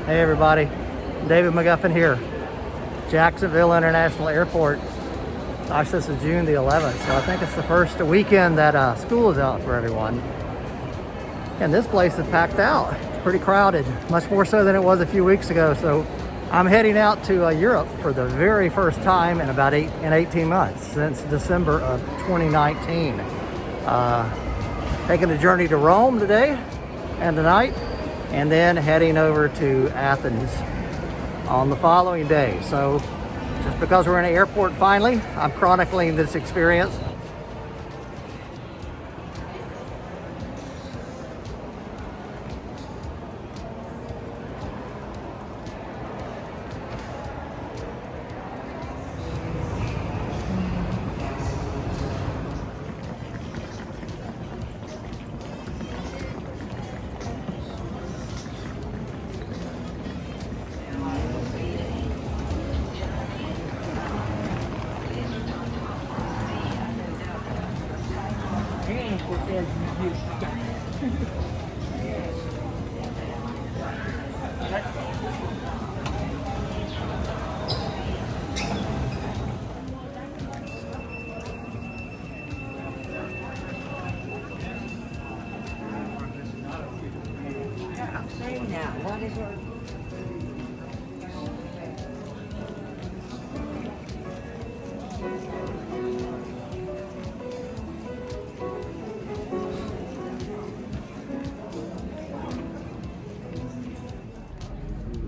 Hey everybody, David McGuffin here, Jacksonville International Airport. Gosh, this is June the 11th, so I think it's the first weekend that school is out for everyone. And this place is packed out. It's pretty crowded, much more so than it was a few weeks ago. So I'm heading out to Europe for the very first time in about 18 months, since December of 2019. Taking a journey to Rome today and tonight, and then heading over to Athens on the following day. So just because we're in an airport finally, I'm chronicling this experience. What is your...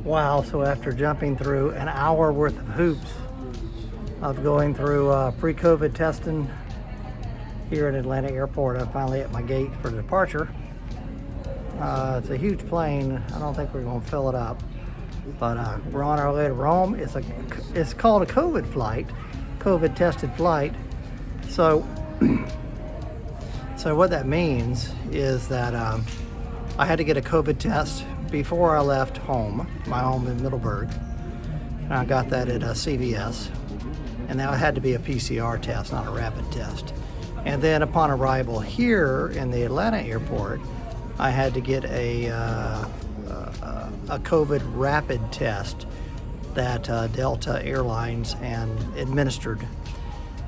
Wow, so after jumping through an hour worth of hoops of going through pre-COVID testing here at Atlanta Airport, I'm finally at my gate for departure. It's a huge plane. I don't think we're going to fill it up, but we're on our way to Rome. It's called a COVID flight, COVID tested flight. So what that means is that I had to get a COVID test before I left home, my home in Middleburg, and I got that at CVS. And now it had to be a PCR test, not a rapid test. And then upon arrival here in the Atlanta airport, I had to get a COVID rapid test that Delta Airlines administered.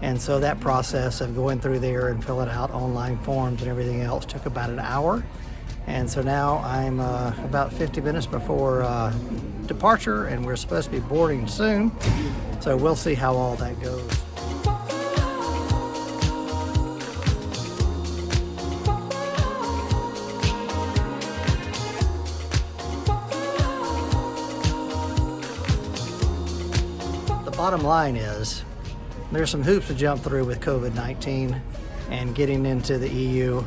And so that process of going through there and filling out online forms and everything else took about an hour. And so now I'm about 50 minutes before departure, and we're supposed to be boarding soon. So we'll see how all that goes. Bottom line is, there's some hoops to jump through with COVID-19 and getting into the EU,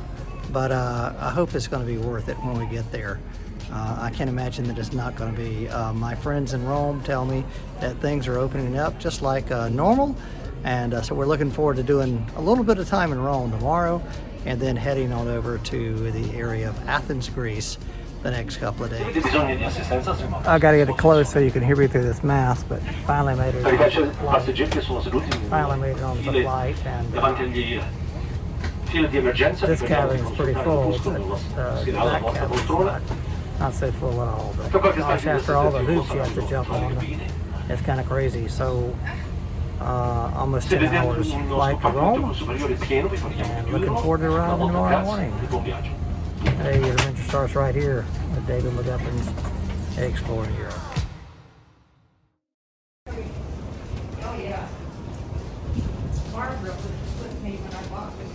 but I hope it's going to be worth it when we get there. I can't imagine that it's not going to be. My friends in Rome tell me that things are opening up just like normal, and so we're looking forward to doing a little bit of time in Rome tomorrow, and then heading on over to the area of Athens, Greece, the next couple of days. I gotta get it close so you can hear me through this mask, but finally made it on the flight, and this cabin is pretty full, but the back cabin is not so full at all. But gosh, after all the hoops you have to jump on, it's kind of crazy. So almost 10 hours flight to Rome, and looking forward to arriving tomorrow morning. Hey, your adventure starts right here with David McGuffin's Exploring Europe. Oh yeah. Barbara with me when I walked with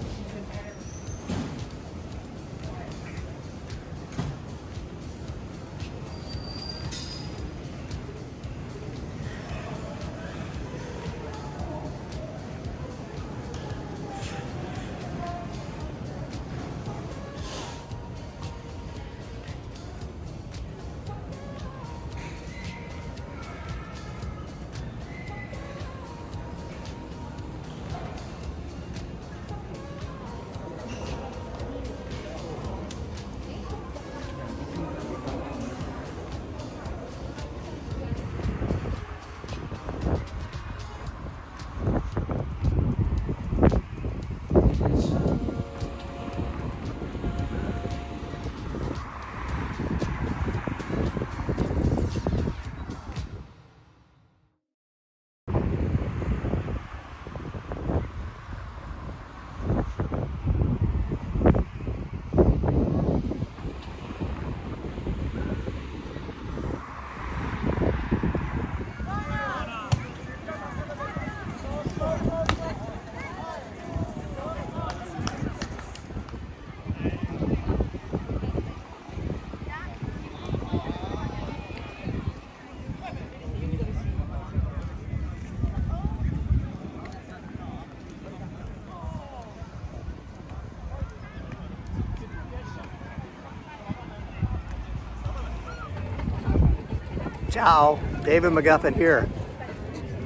Ciao, David McGuffin here.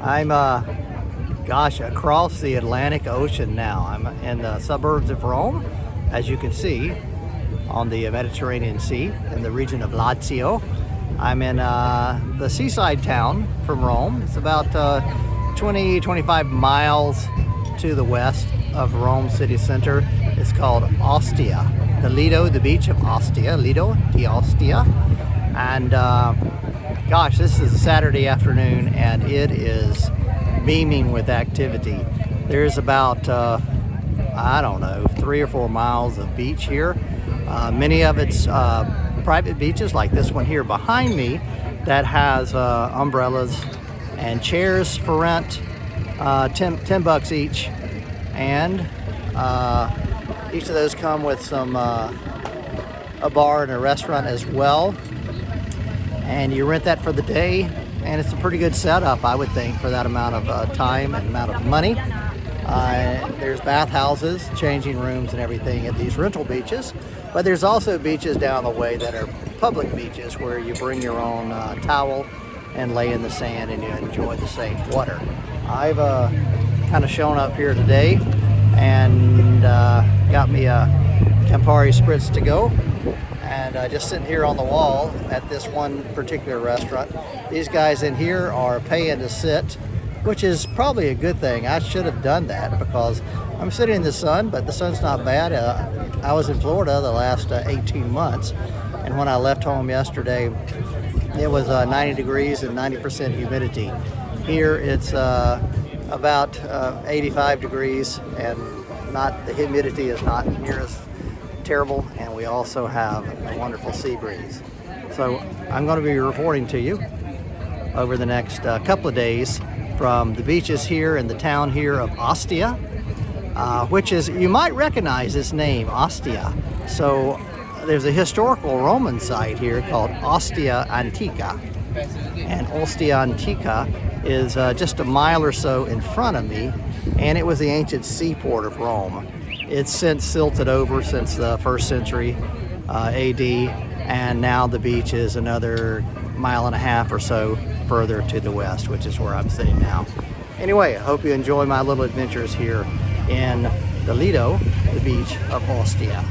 I'm, across the Atlantic Ocean now. I'm in the suburbs of Rome, as you can see, on the Mediterranean Sea in the region of Lazio. I'm in the seaside town from Rome. It's about 20-25 miles to the west of Rome city center. It's called Ostia, the Lido, the beach of Ostia, Lido di Ostia. And gosh, this is a Saturday afternoon and it is beaming with activity. There's about, I don't know, 3 or 4 miles of beach here. Many of it's private beaches like this one here behind me that has umbrellas and chairs for rent, 10 bucks each. And each of those come with some a bar and a restaurant as well. And you rent that for the day, and it's a pretty good setup, I would think, for that amount of time and amount of money. There's bathhouses, changing rooms, and everything at these rental beaches. But there's also beaches down the way that are public beaches where you bring your own towel and lay in the sand and you enjoy the same water. I've kind of shown up here today and got me a Campari Spritz to go. And just sitting here on the wall at this one particular restaurant. These guys in here are paying to sit, which is probably a good thing. I should have done that because I'm sitting in the sun, but the sun's not bad. I was in Florida the last 18 months, and when I left home yesterday, it was 90 degrees and 90% humidity. Here it's about 85 degrees, and the humidity is not near as terrible, and we also have a wonderful sea breeze. So I'm going to be reporting to you over the next couple of days from the beaches here in the town here of Ostia, which is, you might recognize this name, Ostia. So there's a historical Roman site here called Ostia Antica, and Ostia Antica is just a mile or so in front of me, and it was the ancient seaport of Rome. It's since silted over since the 1st century AD, and now the beach is another 1.5 miles or so further to the west, which is where I'm sitting now. Anyway, I hope you enjoy my little adventures here in the Lido, the beach of Ostia.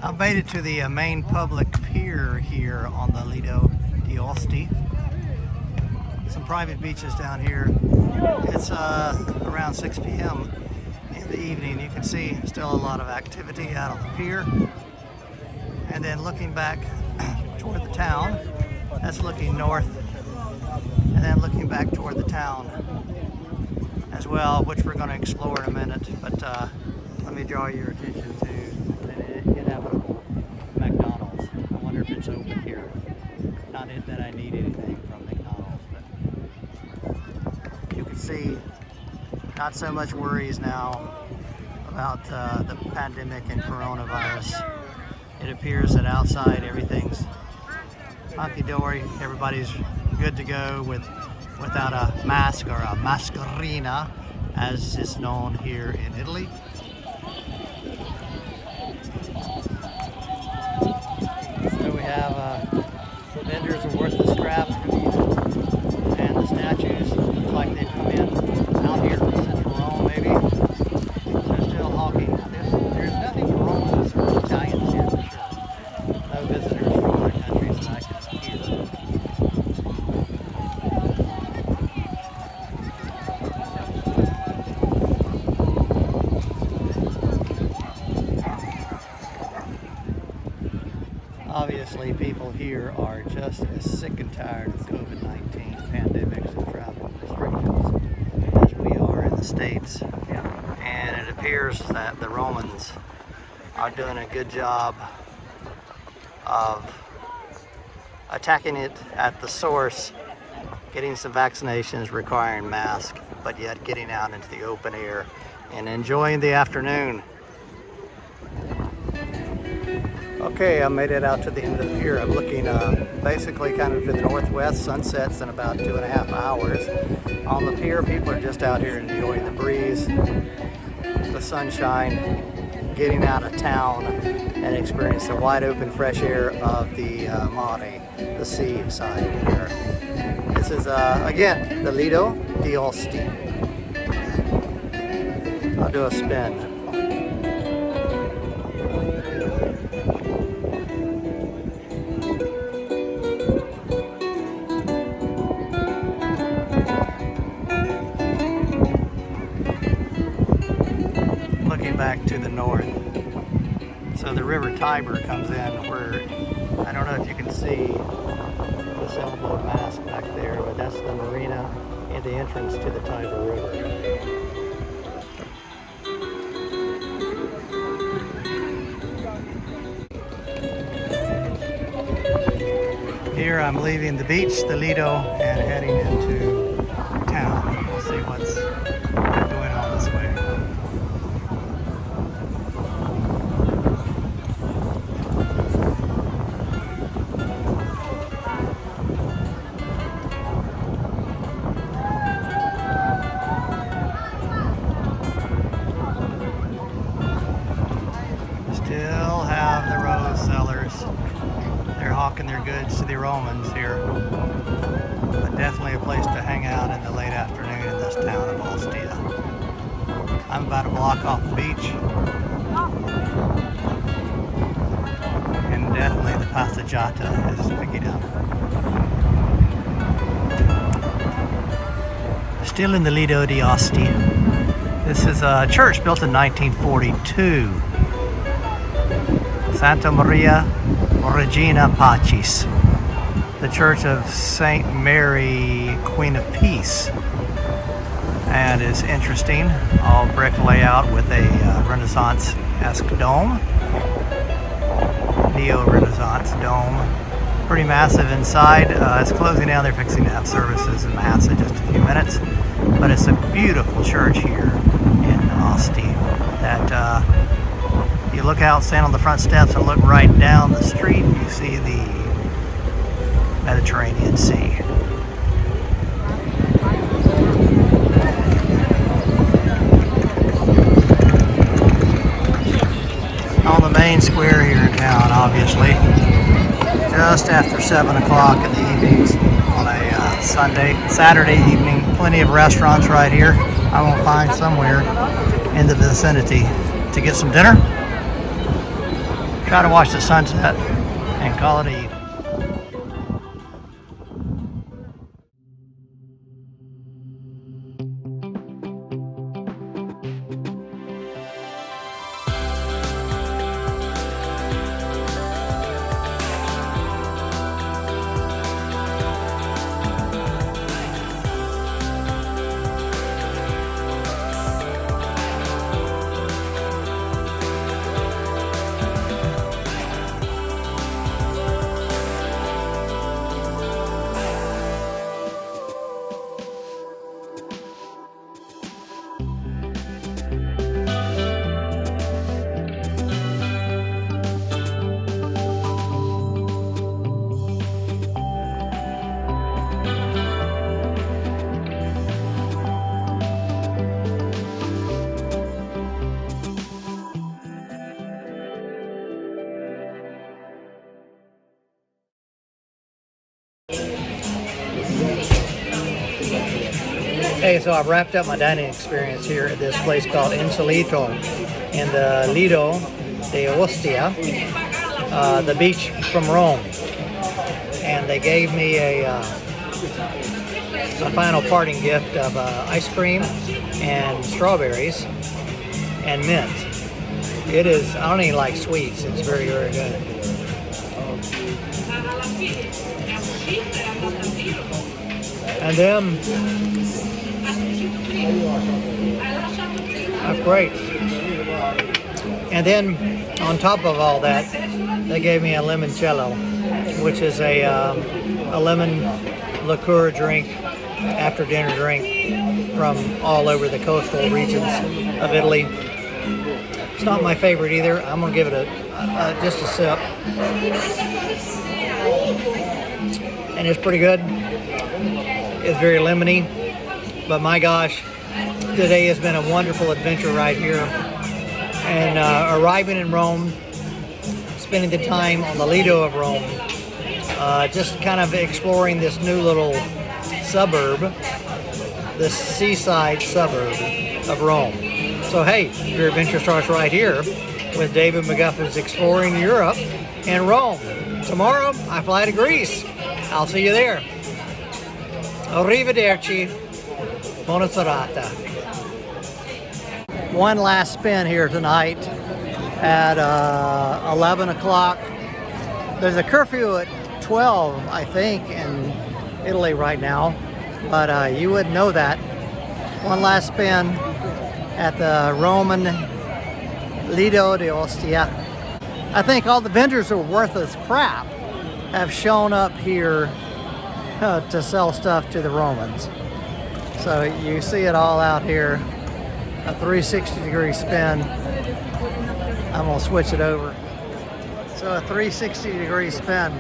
I've made it to the main public pier here on the Lido di Ostia. Some private beaches down here. It's around 6 p.m. in the evening. You can see still a lot of activity out on the pier. And then looking back toward the town, that's looking north. And then looking back toward the town as well, which we're going to explore in a minute. But let me draw your attention to an inevitable McDonald's. I wonder if it's open here. Not that I need anything from McDonald's, but you can see not so much worries now about the pandemic and coronavirus. It appears that outside everything's hunky-dory. Everybody's good to go without a mask or a mascherina, as is known here in Italy. So we have vendors of worthless crap, and the statues look like they come in out here from central Rome, maybe. They're still hawking. There's nothing for Romans or Italians here for sure. No visitors from other countries that I can hear. Obviously, people here are just as sick and tired of COVID-19 pandemics and travel restrictions as we are in the States. And it appears that the Romans are doing a good job of attacking it at the source, getting some vaccinations requiring masks, but yet getting out into the open air and enjoying the afternoon. Okay, I made it out to the end of the pier. I'm looking basically kind of to the northwest. Sunsets in about 2.5 hours. On the pier, people are just out here enjoying the breeze, the sunshine, getting out of town and experience the wide open fresh air of the mare, the seaside here. This is again the Lido di Ostia. I'll do a spin. Looking back to the north, so the river Tiber comes in where, I don't know if you can see the sailboat mast back there, but that's the marina and the entrance to the Tiber River. Here I'm leaving the beach, the Lido, and heading into town. We'll see what's going on this way. Still have the rose sellers. They're hawking their goods to the Romans here. But definitely a place to hang out in the late afternoon in this town of Ostia. I'm about a block off the beach. And definitely the passeggiata is picking up. Still in the Lido di Ostia. This is a church built in 1942. Santa Maria Regina Pacis, the Church of Saint Mary, Queen of Peace, and is interesting. All brick layout with a Renaissance-esque dome, neo-Renaissance dome. Pretty massive inside. It's closing down. They're fixing to have services in Mass in just a few minutes, but it's a beautiful church here in Ostia. That you look out, stand on the front steps, and look right down the street, you see the Mediterranean Sea. On the main square here in town, obviously, just after 7 o'clock in the evenings on a Saturday evening. Plenty of restaurants right here. I will find somewhere in the vicinity to get some dinner. Try to watch the sunset and call it an evening. Hey, so I've wrapped up my dining experience here at this place called Insolito in the Lido di Ostia, the beach from Rome. And they gave me a final parting gift of ice cream and strawberries and mint. It is, I don't even like sweets, it's very, very good. And then, that's great. And then, on top of all that, they gave me a limoncello, which is a lemon liqueur drink, after dinner drink from all over the coastal regions of Italy. It's not my favorite either. I'm gonna give it just a sip, and it's pretty good. It's very lemony, but my gosh, today has been a wonderful adventure right here. And arriving in Rome, spending the time on the Lido of Rome, just kind of exploring this new little suburb, this seaside suburb of Rome. So hey, your adventure starts right here with David McGuffin's Exploring Europe and Rome. Tomorrow, I fly to Greece. I'll see you there. Arrivederci. Buona serata. One last spin here tonight at 11 o'clock. There's a curfew at 12, I think, in Italy right now, but you wouldn't know that. One last spin at the Roman Lido di Ostia. I think all the vendors who are worthless crap have shown up here to sell stuff to the Romans. So you see it all out here. A 360-degree spin. I'm gonna switch it over. So a 360-degree spin.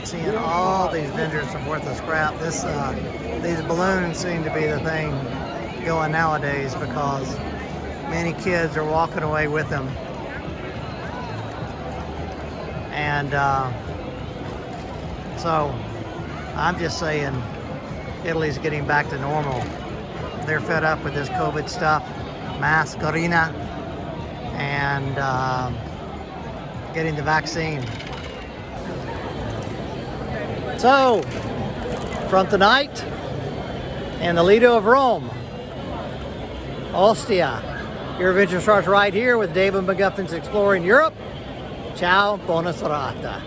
Seeing all these vendors of worthless crap. These balloons seem to be the thing going nowadays because many kids are walking away with them. And so I'm just saying Italy's getting back to normal. They're fed up with this COVID stuff, mascherina, and getting the vaccine. So, from tonight in the Lido of Rome, Ostia, your adventure starts right here with David McGuffin's Exploring Europe. Ciao, buona serata.